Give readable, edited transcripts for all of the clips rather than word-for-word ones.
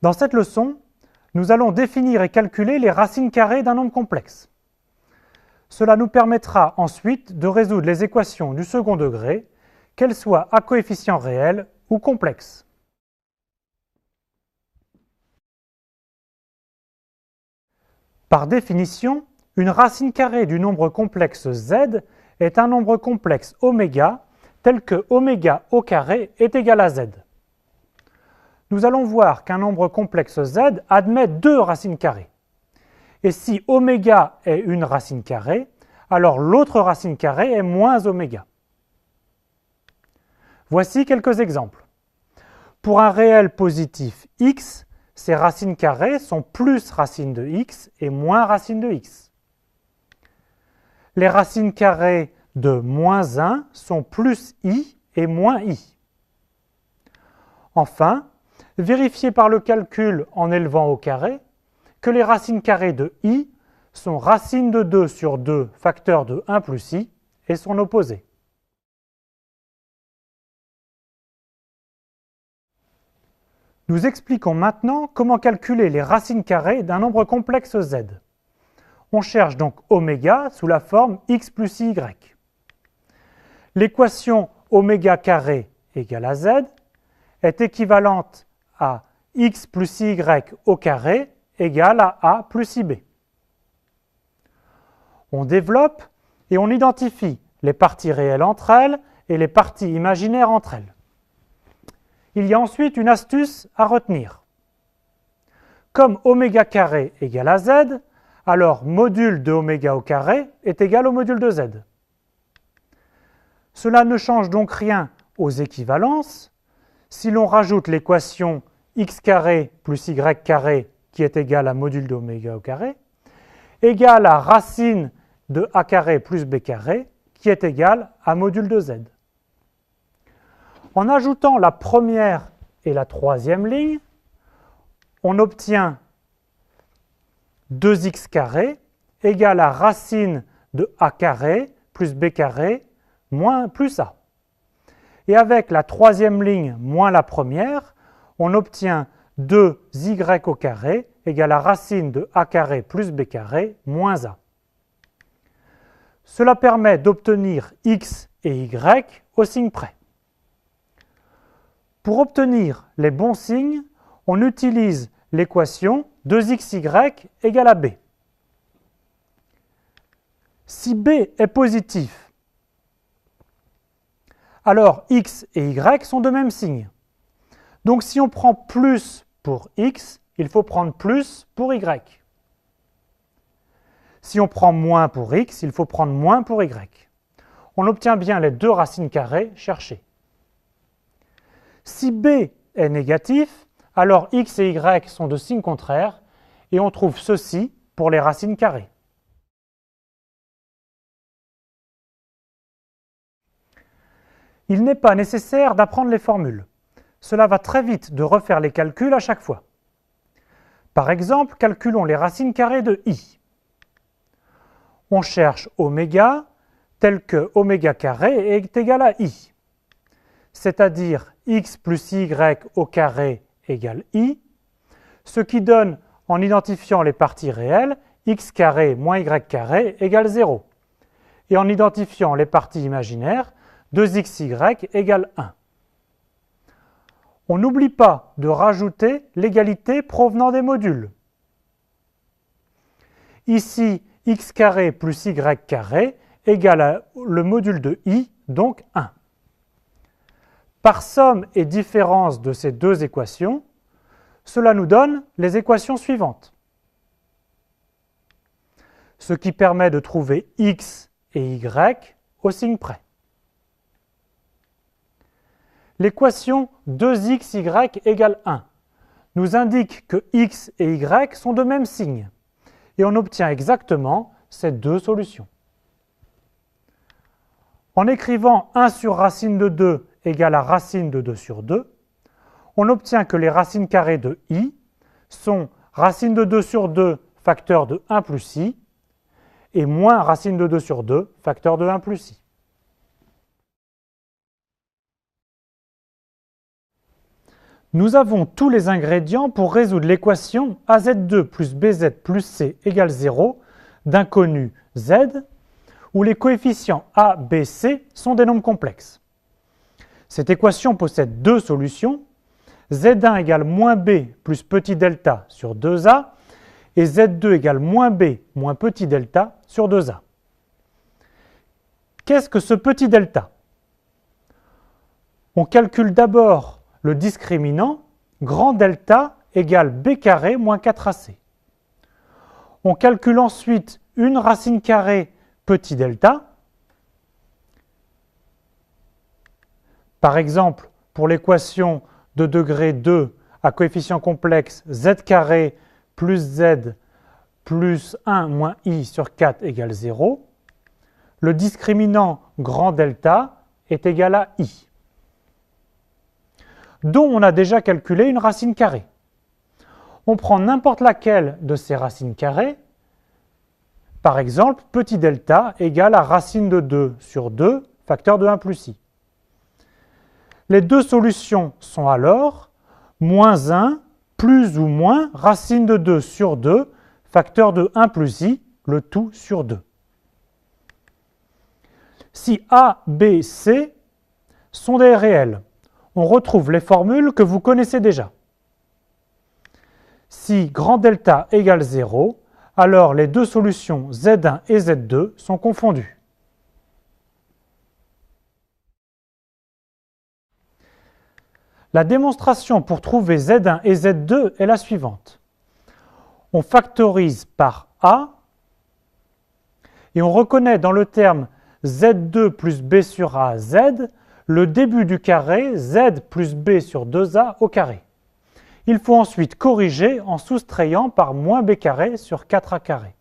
Dans cette leçon, nous allons définir et calculer les racines carrées d'un nombre complexe. Cela nous permettra ensuite de résoudre les équations du second degré, qu'elles soient à coefficient réel ou complexes. Par définition, une racine carrée du nombre complexe z est un nombre complexe oméga tel que oméga au carré est égal à z. Nous allons voir qu'un nombre complexe z admet deux racines carrées. Et si oméga est une racine carrée, alors l'autre racine carrée est moins oméga. Voici quelques exemples. Pour un réel positif x, ses racines carrées sont plus racine de x et moins racine de x. Les racines carrées de moins 1 sont plus i et moins i. Enfin, vérifiez par le calcul en élevant au carré que les racines carrées de i sont racine de 2 sur 2 facteur de 1 plus i et son opposé. Nous expliquons maintenant comment calculer les racines carrées d'un nombre complexe z. On cherche donc oméga sous la forme x plus y. L'équation oméga carré égale à z est équivalente à x plus y au carré égale à a plus ib. On développe et on identifie les parties réelles entre elles et les parties imaginaires entre elles. Il y a ensuite une astuce à retenir. Comme oméga carré égale à z, alors module de oméga au carré est égal au module de z. Cela ne change donc rien aux équivalences. Si l'on rajoute l'équation x carré plus y carré qui est égale à module de oméga au carré, égale à racine de a carré plus b carré qui est égale à module de z. En ajoutant la première et la troisième ligne, on obtient 2x carré égale à racine de a carré plus b carré moins plus a. Et avec la troisième ligne moins la première, on obtient 2y au carré égale à racine de a carré plus b carré moins a. Cela permet d'obtenir x et y au signe près. Pour obtenir les bons signes, on utilise l'équation 2xy égale à b. Si b est positif, alors x et y sont de même signe. Donc si on prend plus pour x, il faut prendre plus pour y. Si on prend moins pour x, il faut prendre moins pour y. On obtient bien les deux racines carrées cherchées. Si b est négatif, alors x et y sont de signe contraire et on trouve ceci pour les racines carrées. Il n'est pas nécessaire d'apprendre les formules. Cela va très vite de refaire les calculs à chaque fois. Par exemple, calculons les racines carrées de i. On cherche oméga tel que oméga carré est égal à i, c'est-à-dire x plus y au carré égale i, ce qui donne, en identifiant les parties réelles, x carré moins y carré égale 0. Et en identifiant les parties imaginaires, 2xy égale 1. On n'oublie pas de rajouter l'égalité provenant des modules. Ici, x carré plus y carré égale à le module de i, donc 1. Par somme et différence de ces deux équations, cela nous donne les équations suivantes. Ce qui permet de trouver x et y au signe près. L'équation 2xy égale 1 nous indique que x et y sont de même signe et on obtient exactement ces deux solutions. En écrivant 1 sur racine de 2 égale à racine de 2 sur 2, on obtient que les racines carrées de i sont racine de 2 sur 2 facteur de 1 plus i et moins racine de 2 sur 2 facteur de 1 plus i. Nous avons tous les ingrédients pour résoudre l'équation AZ2 plus BZ plus C égale 0 d'inconnu Z, où les coefficients A, B, C sont des nombres complexes. Cette équation possède deux solutions, Z1 égale moins B plus petit delta sur 2A, et Z2 égale moins B moins petit delta sur 2A. Qu'est-ce que ce petit delta? On calcule d'abord le discriminant, grand delta égale B carré moins 4AC. On calcule ensuite une racine carrée petit delta. Par exemple, pour l'équation de degré 2 à coefficient complexe z carré plus z plus 1 moins i sur 4 égale 0, le discriminant grand delta est égal à i, dont on a déjà calculé une racine carrée. On prend n'importe laquelle de ces racines carrées. Par exemple, petit delta égale à racine de 2 sur 2, facteur de 1 plus i. Les deux solutions sont alors moins 1 plus ou moins racine de 2 sur 2, facteur de 1 plus i, le tout sur 2. Si A, B, C sont des réels, on retrouve les formules que vous connaissez déjà. Si grand delta égale 0, alors les deux solutions Z1 et Z2 sont confondues. La démonstration pour trouver Z1 et Z2 est la suivante. On factorise par A et on reconnaît dans le terme Z2 plus B sur A, Z, le début du carré Z plus B sur 2A au carré. Il faut ensuite corriger en soustrayant par moins B carré sur 4A carré.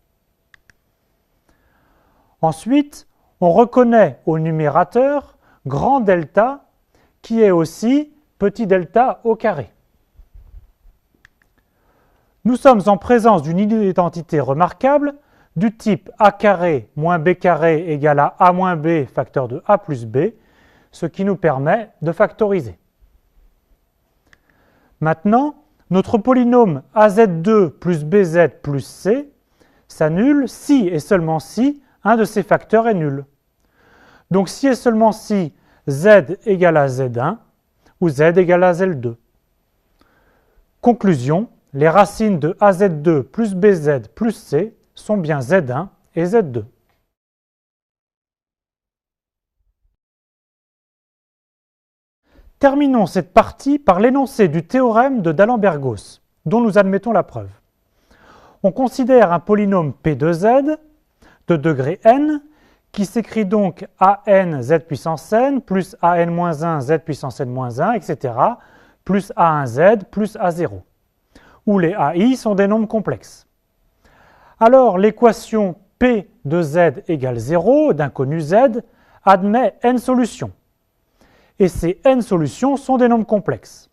Ensuite, on reconnaît au numérateur grand delta qui est aussi petit delta au carré. Nous sommes en présence d'une identité remarquable du type a carré moins b carré égale à a moins b facteur de a plus b, ce qui nous permet de factoriser. Maintenant, notre polynôme az2 plus bz plus c s'annule si et seulement si un de ces facteurs est nul. Donc si et seulement si z égale à z1 ou z égale à z2. Conclusion, les racines de az2 plus bz plus c sont bien z1 et z2. Terminons cette partie par l'énoncé du théorème de d'Alembert-Gauss, dont nous admettons la preuve. On considère un polynôme P de z de degré n qui s'écrit donc an z puissance n plus an-1 z puissance n-1, etc., plus a1z plus a0, où les ai sont des nombres complexes. Alors l'équation P de z égale 0 d'inconnu z admet n solutions. Et ces n solutions sont des nombres complexes.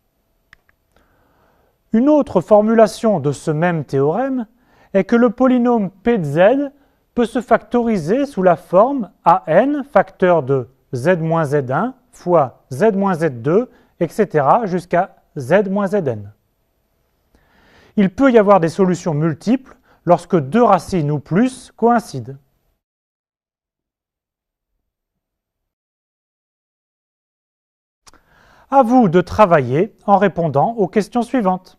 Une autre formulation de ce même théorème est que le polynôme P de z peut se factoriser sous la forme an facteur de z-z1 fois z-z2, etc. jusqu'à z-zn. Il peut y avoir des solutions multiples lorsque deux racines ou plus coïncident. À vous de travailler en répondant aux questions suivantes.